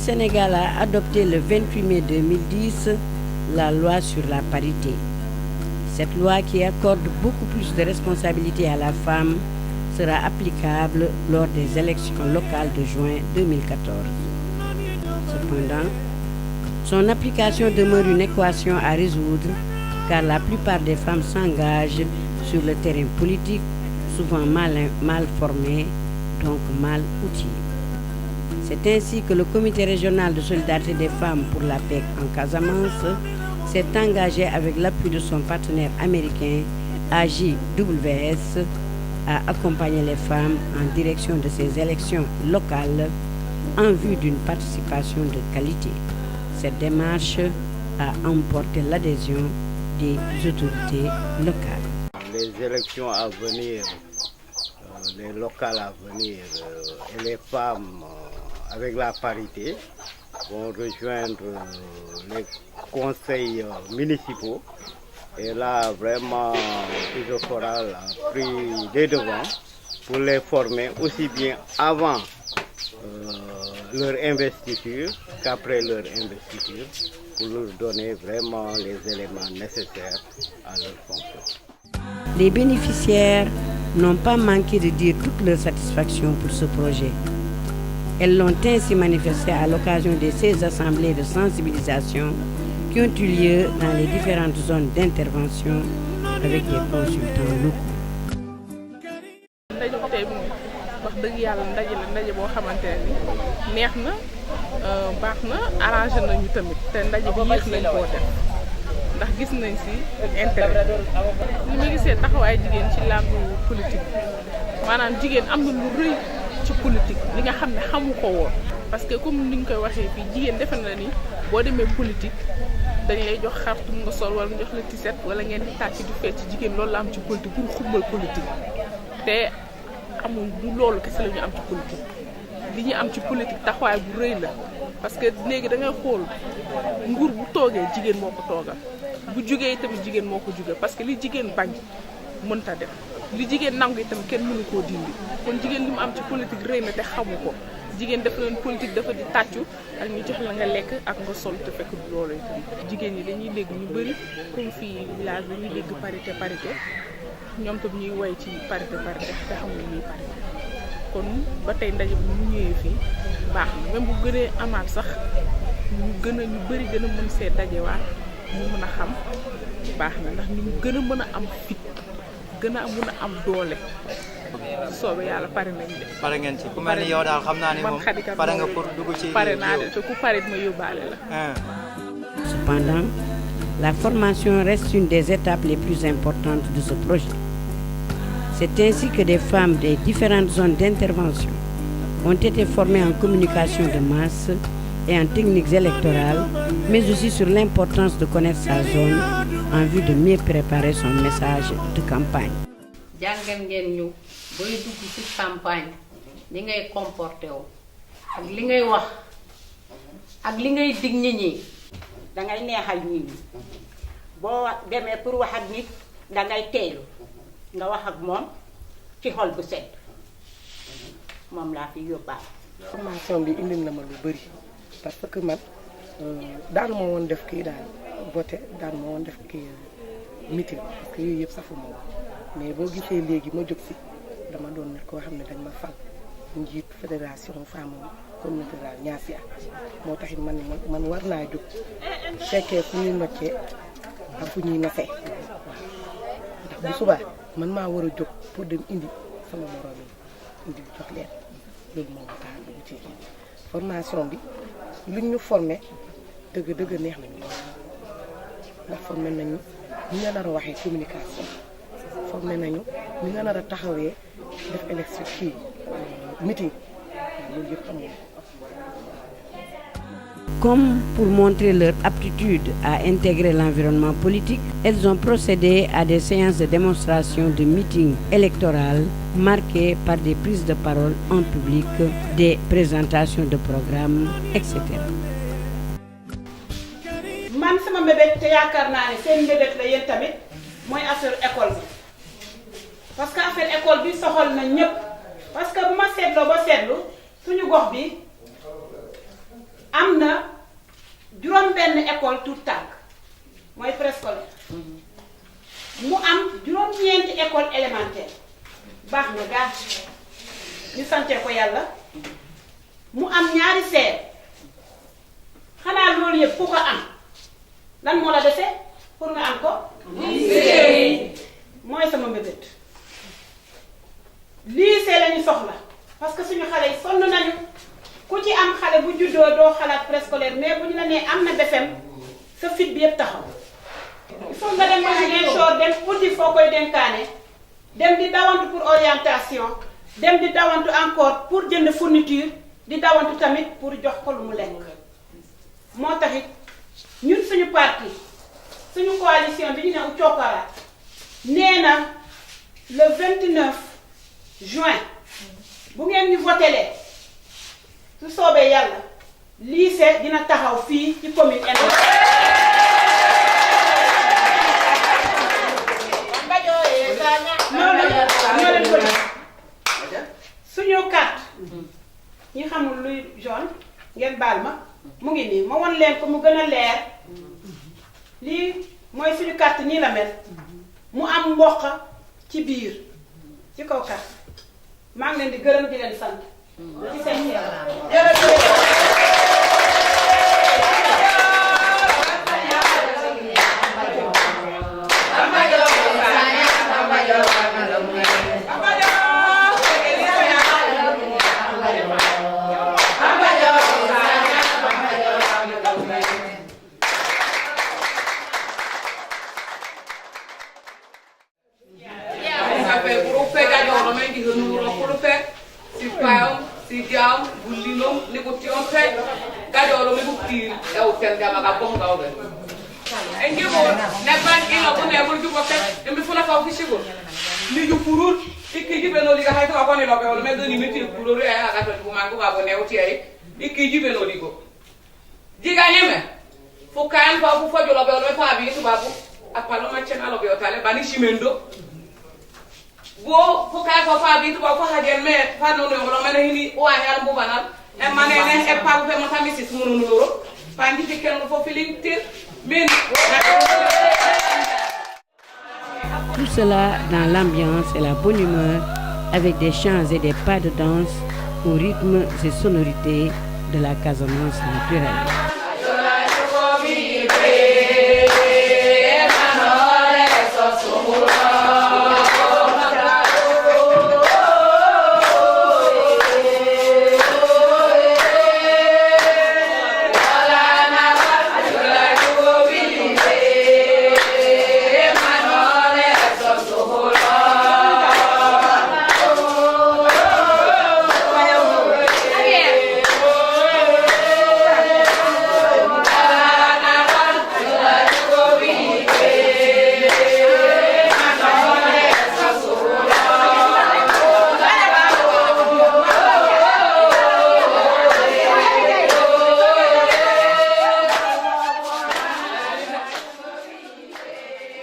Sénégal a adopté le 28 mai 2010 la loi sur la parité. Cette loi qui accorde beaucoup plus de responsabilités à la femme sera applicable lors des élections locales de juin 2014. Cependant, son application demeure une équation à résoudre car la plupart des femmes s'engagent sur le terrain politique, souvent mal formées, donc mal outillées. C'est ainsi que le Comité régional de solidarité des femmes pour la paix en Casamance s'est engagé avec l'appui de son partenaire américain AJWS à accompagner les femmes en direction de ces élections locales en vue d'une participation de qualité. Cette démarche a emporté l'adhésion des autorités locales. Les élections à venir, les locales à venir, et les femmes avec la parité vont rejoindre les conseils municipaux. Et là, vraiment, Iso Foral a pris des devants pour les former aussi bien avant leur investiture qu'après leur investiture, pour leur donner vraiment les éléments nécessaires à leur fonction. Les bénéficiaires n'ont pas manqué de dire toute leur satisfaction pour ce projet. Elles l'ont ainsi manifesté à l'occasion de ces assemblées de sensibilisation qui ont eu lieu dans les différentes zones d'intervention avec des consultants locaux. wax dëgg yàlla ndaje boo xamante ne ni neex na baax na arrangé nañu tamit te ndaje bi yéex nañ koo def ndax gis nañ ci intérêt li ma gisee taxawaay jigéen ci làngu politique maanaam jigéen am na lu rëy ci politique li nga xam ne xamu ko woon parce que comme ni ñu koy waxee fii jigéen defe na ni boo demee politique dañ lay jox xartum nga sol wala nga jox la tiset wala ngeen di tàcc di fecc jigéen loolu la am ci politique pour xumbal politique te amul du loolu kese la ñu am ci politique li ñu am ci politique taxawaay bu rëy la parce que léegi da ngay xool nguur bu toogee jigéen moo ko toogal bu jugee tamit jigéen moo ko jugee parce que li jigéen bañ mënta def li jigéen nangu itam kenn mënu koo dindi kon jigéen li mu am ci politique rëy na te xamu ko jigéen dafa leen politique dafa di tàccu ak ñu jox la nga lekk ak nga sol te fekk loolu itam jigéen ñi dañuy dégg ñu bëri comme fii village dañuy dégg parité ñoom tam ñuy woy ci parité te xamuñu ñuy parité kon ba tey ndaje bi mu ñëwee fii baax na même bu gënee amaat sax ñu bëri gën a mën see dajewaat ñu mën a xam baax na ndax ñu gën a mën a am fit gën a mën a am doole soobee yàlla pare nañ de. pare ngeen ci ku mel ni yow daal xam naa ni moom pare nga pour dugg ci. pare naa de te ku pare ma yóbbaale la. Cependant, la formation reste une des étapes les plus importantes de ce projet. C'est ainsi que des femmes des différentes zones d'intervention ont été formées en communication de masse et en techniques électorales, mais aussi sur l'importance de connaître sa zone en vue de mieux préparer son message de campagne. jàngal ngeen ñu booy dugg ci campagne li ngay comporté wu ak li ngay wax ak li ngay dig nit ñi dangay neexal nit ñi boo demee pour wax ak nit dangay teelu nga wax ak moom ci xol bu set moom laa fi yóbbaale. formation bi indil na ma lu bëri parce que man daanu ma woon def kii daal voté daanu ma woon def kii meeting parce que yooyu yëpp safu ma woon mais boo gisee léegi ma jóg si dama doon nit koo xam ne dañ ma fal njiit fédération femme communauté rurale Niassia moo taxit man war naa jóg fekkee fu ñuy noccee ak fu ñuy nasee ndax bu subaa man maa war a jóg pour dem indi sama moroom yi indi jox leen loolu moo tax a dugg ci formation bi luñ ñu formé dëgg neex nañu ndax formé nañu ñu nga nar a waxee communication formé nañu ñu nga nar a taxawee def élection kii meeting loolu yëpp amoon. Comme pour montrer leur aptitude à intégrer l'environnement politique, elles ont procédé à des séances de démonstration de meetings électoraux marquées par des prises de parole en public, des présentations de programmes, etc. man sama mbébét te yaakaar naa ne seen mbébét la yéen tamit mooy affaire école bi parce que affaire école bi soxal na ñëpp parce que bu ma seetloo ba seetlu suñu gox bi am na juróom-benn école tout tànk mooy préscolaire mu am juróom-ñeenti école élémentaire baax na gaa ñu sante ko yàlla mu am ñaari seer xanaa loolu yëpp ku ko am lan moo la dese pour nga am ko mooy sama mbébét lycée lañu soxla parce que suñu xale yi sonn nañu ku ci am xale bu juddoo doo xalaat préscolaire mais bu ñu la nee am na BFEM sa fit bi yëpp taxaw il faut nga dem ba Ziguinchor dem uti foo koy dénkaane dem di dawantu pour orientation dem di dawantu encore pour jënd fourniture di dawantu tamit pour jox ko lu mu lekk moo taxit ñun suñu parti suñu coalition bi ñu ne Ucokara nee na le 29 juin bu ngeen ñu votelee su soobee yàlla lycée dina taxaw fii ci commune suñu carte ñi xamul luy jaune ngeen baal ma mu ngi nii ma won leen ko mu gën a leer lii mooy suñu carte nii la mel mu am mboq ci biir ci kaw carte maa ngi leen di gërëm di leen sant ci seen Tout cela dans l'ambiance et la bonne humeur, avec des chants et des pas de danse aux rythmes et sonorités de la Casamance naturelle.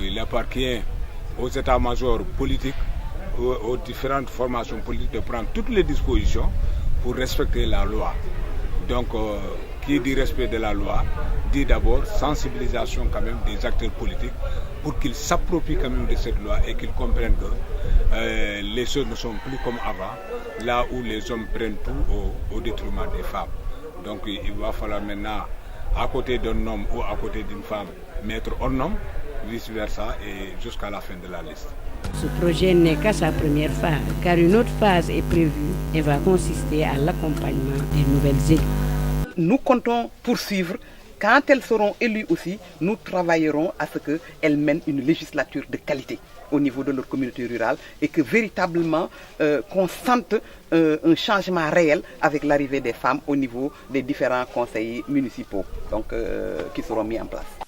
Il appartient aux états-majors politiques, aux différentes formations politiques de prendre toutes les dispositions pour respecter la loi. Donc, qui dit respect de la loi, dit d'abord sensibilisation quand même des acteurs politiques pour qu'ils s'approprient quand même de cette loi et qu'ils comprennent que les choses ne sont plus comme avant, là où les hommes prennent tout au détriment des femmes. Donc, il va falloir maintenant, à côté d'un homme ou à côté d'une femme, mettre un homme, vice-versa, et jusqu'à la fin de la liste. Ce projet n'est qu'à sa première phase, car une autre phase est prévue et va consister à l'accompagnement des nouvelles élues. Nous comptons poursuivre. Quand elles seront élues aussi, nous travaillerons à ce qu'elles mènent une législature de qualité au niveau de leur communauté rurale et que véritablement qu'on sente un changement réel avec l'arrivée des femmes au niveau des différents conseils municipaux donc, qui seront mis en place.